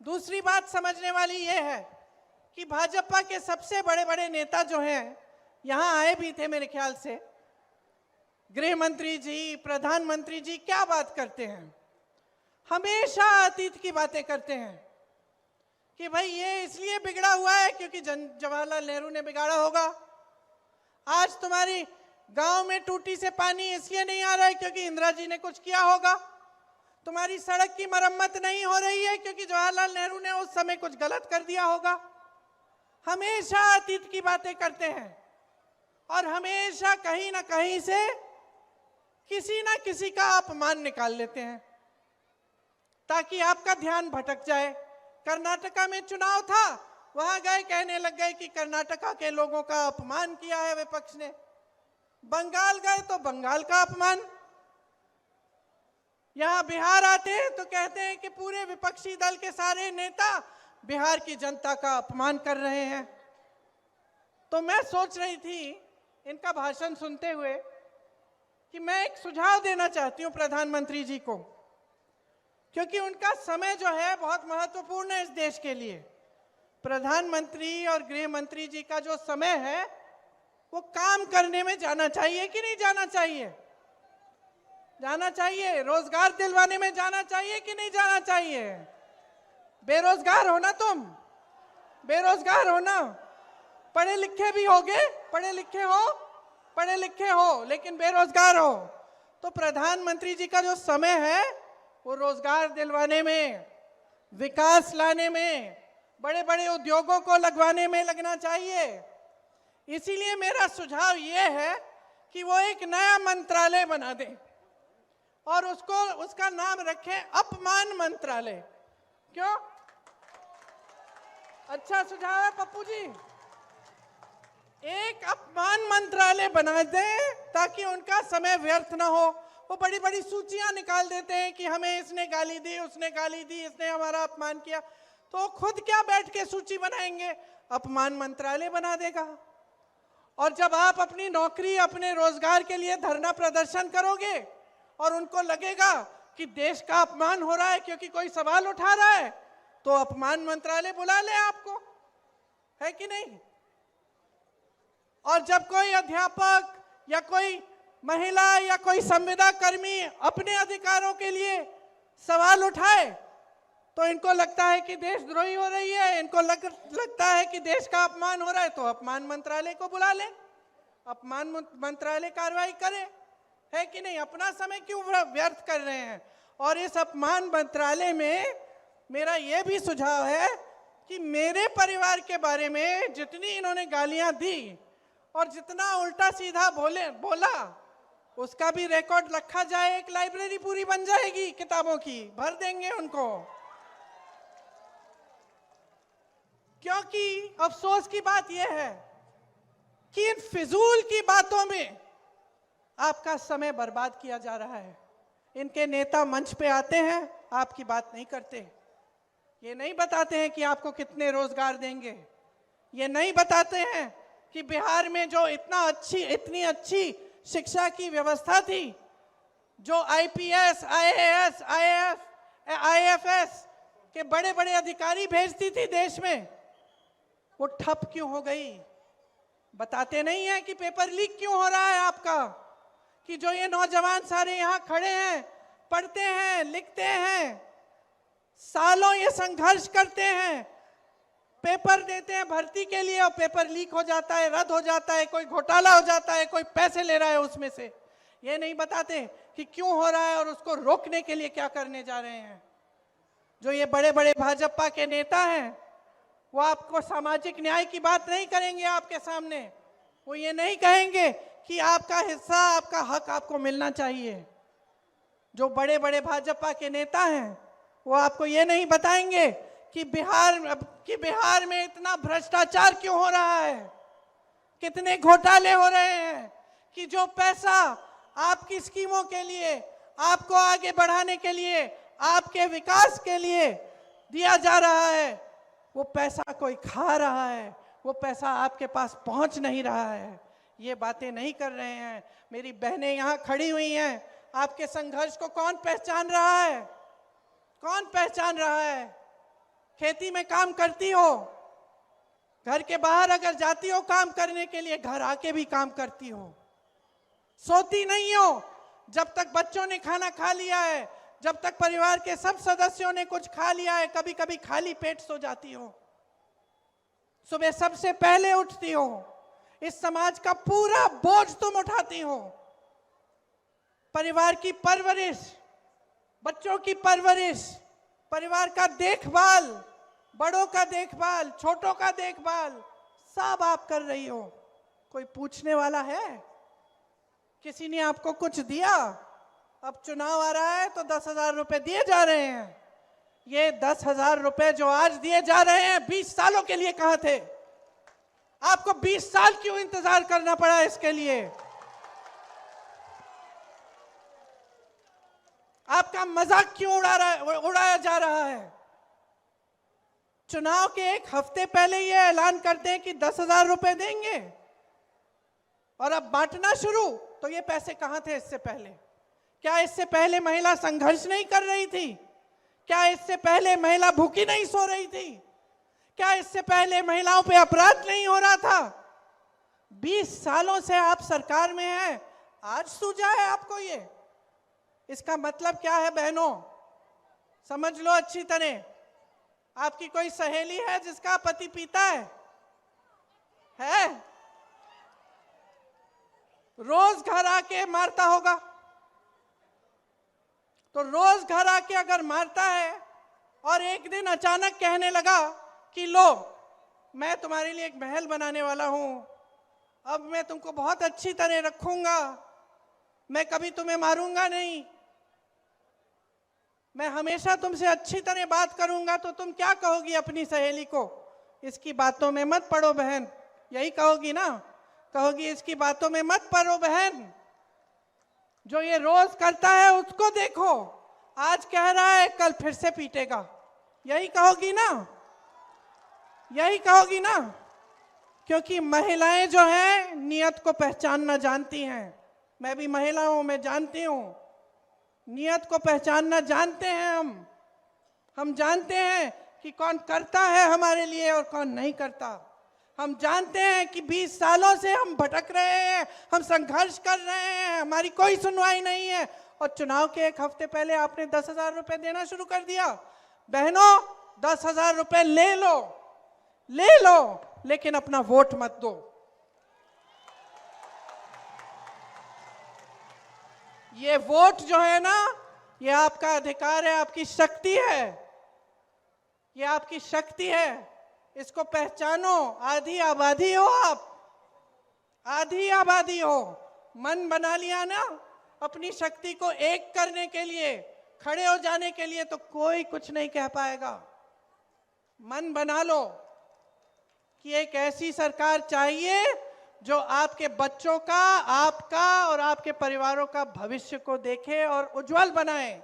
दूसरी बात समझने वाली ये है कि भाजपा के सबसे बड़े बड़े नेता जो हैं, यहाँ आए भी थे मेरे ख्याल से, गृह मंत्री जी, प्रधानमंत्री जी, क्या बात करते हैं, हमेशा अतीत की बातें करते हैं कि भाई ये इसलिए बिगड़ा हुआ है क्योंकि जवाहरलाल नेहरू ने बिगाड़ा होगा। आज तुम्हारी गांव में टूटी से पानी इसलिए नहीं आ रहा है क्योंकि इंदिरा जी ने कुछ किया होगा। तुम्हारी सड़क की मरम्मत नहीं हो रही है क्योंकि जवाहरलाल नेहरू ने उस समय कुछ गलत कर दिया होगा। हमेशा अतीत की बातें करते हैं और हमेशा कहीं ना कहीं से किसी ना किसी का अपमान निकाल लेते हैं ताकि आपका ध्यान भटक जाए। कर्नाटका में चुनाव था, वहां गए, कहने लग गए कि कर्नाटका के लोगों का अपमान किया है विपक्ष ने। बंगाल गए तो बंगाल का अपमान। यहां बिहार आते हैं तो कहते हैं कि पूरे विपक्षी दल के सारे नेता बिहार की जनता का अपमान कर रहे हैं। तो मैं सोच रही थी इनका भाषण सुनते हुए कि मैं एक सुझाव देना चाहती हूं प्रधानमंत्री जी को, क्योंकि उनका समय जो है बहुत महत्वपूर्ण है इस देश के लिए। प्रधानमंत्री और गृह मंत्री जी का जो समय है वो काम करने में जाना चाहिए कि नहीं जाना चाहिए? जाना चाहिए। रोजगार दिलवाने में जाना चाहिए कि नहीं जाना चाहिए? बेरोजगार हो ना तुम, बेरोजगार हो ना, पढ़े लिखे भी होगे, पढ़े लिखे हो लेकिन बेरोजगार हो। तो प्रधानमंत्री जी का जो समय है वो रोजगार दिलवाने में, विकास लाने में, बड़े बड़े उद्योगों को लगवाने में लगना चाहिए। इसीलिए मेरा सुझाव ये है कि वो एक नया मंत्रालय बना दें और उसका नाम रखें अपमान मंत्रालय। क्यों? अच्छा सुझाव है पप्पू जी। एक अपमान मंत्रालय बना दें ताकि उनका समय व्यर्थ ना हो। वो बड़ी बड़ी सूचियां निकाल देते हैं कि हमें इसने गाली दी, उसने गाली दी, इसने हमारा अपमान किया। तो खुद क्या बैठ के सूची बनाएंगे? अपमान मंत्रालय बना देगा। और जब आप अपनी नौकरी, अपने रोजगार के लिए धरना प्रदर्शन करोगे और उनको लगेगा कि देश का अपमान हो रहा है क्योंकि कोई सवाल उठा रहा है, तो अपमान मंत्रालय बुला ले आपको, है कि नहीं? और जब कोई अध्यापक या कोई महिला या कोई संविदा कर्मी अपने अधिकारों के लिए सवाल उठाए तो इनको लगता है कि देशद्रोही हो रही है, इनको लगता है कि देश का अपमान हो रहा है, तो अपमान मंत्रालय को बुला ले, अपमान मंत्रालय कार्रवाई करे, है कि नहीं? अपना समय क्यों व्यर्थ कर रहे हैं? और इस अपमान मंत्रालय में मेरा यह भी सुझाव है कि मेरे परिवार के बारे में जितनी इन्होंने गालियां दी और जितना उल्टा सीधा बोला उसका भी रिकॉर्ड रखा जाए। एक लाइब्रेरी पूरी बन जाएगी किताबों की, भर देंगे उनको। क्योंकि अफसोस की बात यह है कि इन फिजूल की बातों में आपका समय बर्बाद किया जा रहा है। इनके नेता मंच पे आते हैं, आपकी बात नहीं करते, ये नहीं बताते हैं कि आपको कितने रोजगार देंगे, ये नहीं बताते हैं कि बिहार में जो इतनी अच्छी शिक्षा की व्यवस्था थी, जो आईपीएस, आईएएस, आईएफएस के बड़े बड़े अधिकारी भेजती थी देश में, वो ठप क्यों हो गई? बताते नहीं है कि पेपर लीक क्यों हो रहा है आपका, कि जो ये नौजवान सारे यहाँ खड़े हैं, पढ़ते हैं, लिखते हैं, सालों ये संघर्ष करते हैं, पेपर देते हैं भर्ती के लिए और पेपर लीक हो जाता है, रद्द हो जाता है, कोई घोटाला हो जाता है, कोई पैसे ले रहा है उसमें से। ये नहीं बताते कि क्यों हो रहा है और उसको रोकने के लिए क्या करने जा रहे हैं। जो ये बड़े बड़े भाजपा के नेता हैं वो आपको सामाजिक न्याय की बात नहीं करेंगे आपके सामने। वो ये नहीं कहेंगे कि आपका हिस्सा, आपका हक आपको मिलना चाहिए। जो बड़े बड़े भाजपा के नेता हैं वो आपको ये नहीं बताएंगे कि बिहार में इतना भ्रष्टाचार क्यों हो रहा है, कितने घोटाले हो रहे हैं, कि जो पैसा आपकी स्कीमों के लिए, आपको आगे बढ़ाने के लिए, आपके विकास के लिए दिया जा रहा है, वो पैसा कोई खा रहा है, वो पैसा आपके पास पहुंच नहीं रहा है। ये बातें नहीं कर रहे हैं। मेरी बहनें यहाँ खड़ी हुई हैं, आपके संघर्ष को कौन पहचान रहा है? कौन पहचान रहा है? खेती में काम करती हो, घर के बाहर अगर जाती हो काम करने के लिए, घर आके भी काम करती हो, सोती नहीं हो जब तक बच्चों ने खाना खा लिया है, जब तक परिवार के सब सदस्यों ने कुछ खा लिया है, कभी कभी खाली पेट सो जाती हो, सुबह सबसे पहले उठती हो, इस समाज का पूरा बोझ तुम उठाती हो। परिवार की परवरिश, बच्चों की परवरिश, परिवार का देखभाल, बड़ों का देखभाल, छोटों का देखभाल, सब आप कर रही हो। कोई पूछने वाला है? किसी ने आपको कुछ दिया? अब चुनाव आ रहा है तो 10,000 रुपए दिए जा रहे हैं। ये 10,000 रुपए जो आज दिए जा रहे हैं 20 सालों के लिए कहां थे? आपको 20 साल क्यों इंतजार करना पड़ा इसके लिए? आपका मजाक क्यों उड़ाया जा रहा है? चुनाव के एक हफ्ते पहले ये ऐलान करते हैं कि 10,000 रुपए देंगे और अब बांटना शुरू। तो ये पैसे कहां थे इससे पहले? क्या इससे पहले महिला संघर्ष नहीं कर रही थी? क्या इससे पहले महिला भूखी नहीं सो रही थी? क्या इससे पहले महिलाओं पे अपराध नहीं हो रहा था? 20 सालों से आप सरकार में हैं, आज सूझा है आपको ये? इसका मतलब क्या है बहनों? समझ लो अच्छी तरह। आपकी कोई सहेली है जिसका पति पीता है? रोज घर आके मारता होगा। तो रोज घर आके अगर मारता है और एक दिन अचानक कहने लगा कि लो मैं तुम्हारे लिए एक महल बनाने वाला हूं, अब मैं तुमको बहुत अच्छी तरह रखूंगा, मैं कभी तुम्हें मारूंगा नहीं, मैं हमेशा तुमसे अच्छी तरह बात करूंगा, तो तुम क्या कहोगी अपनी सहेली को? इसकी बातों में मत पड़ो बहन, यही कहोगी ना? कहोगी इसकी बातों में मत पड़ो बहन, जो ये रोज करता है उसको देखो, आज कह रहा है कल फिर से पीटेगा, यही कहोगी ना? यही कहोगी ना? क्योंकि महिलाएं जो हैं नियत को पहचानना जानती हैं। मैं भी महिला हूं, मैं जानती हूं, नियत को पहचानना जानते हैं हम जानते हैं कि कौन करता है हमारे लिए और कौन नहीं करता। हम जानते हैं कि 20 सालों से हम भटक रहे हैं, हम संघर्ष कर रहे हैं, हमारी कोई सुनवाई नहीं है, और चुनाव के एक हफ्ते पहले आपने 10,000 रुपए देना शुरू कर दिया। बहनों 10,000 रुपए ले लो, लेकिन अपना वोट मत दो। ये वोट जो है ना, ये आपका अधिकार है, आपकी शक्ति है, ये आपकी शक्ति है, इसको पहचानो। आधी आबादी हो आप, आधी आबादी हो। मन बना लिया ना अपनी शक्ति को एक करने के लिए, खड़े हो जाने के लिए, तो कोई कुछ नहीं कह पाएगा। मन बना लो कि एक ऐसी सरकार चाहिए जो आपके बच्चों का, आपका और आपके परिवारों का भविष्य को देखे और उज्जवल बनाए।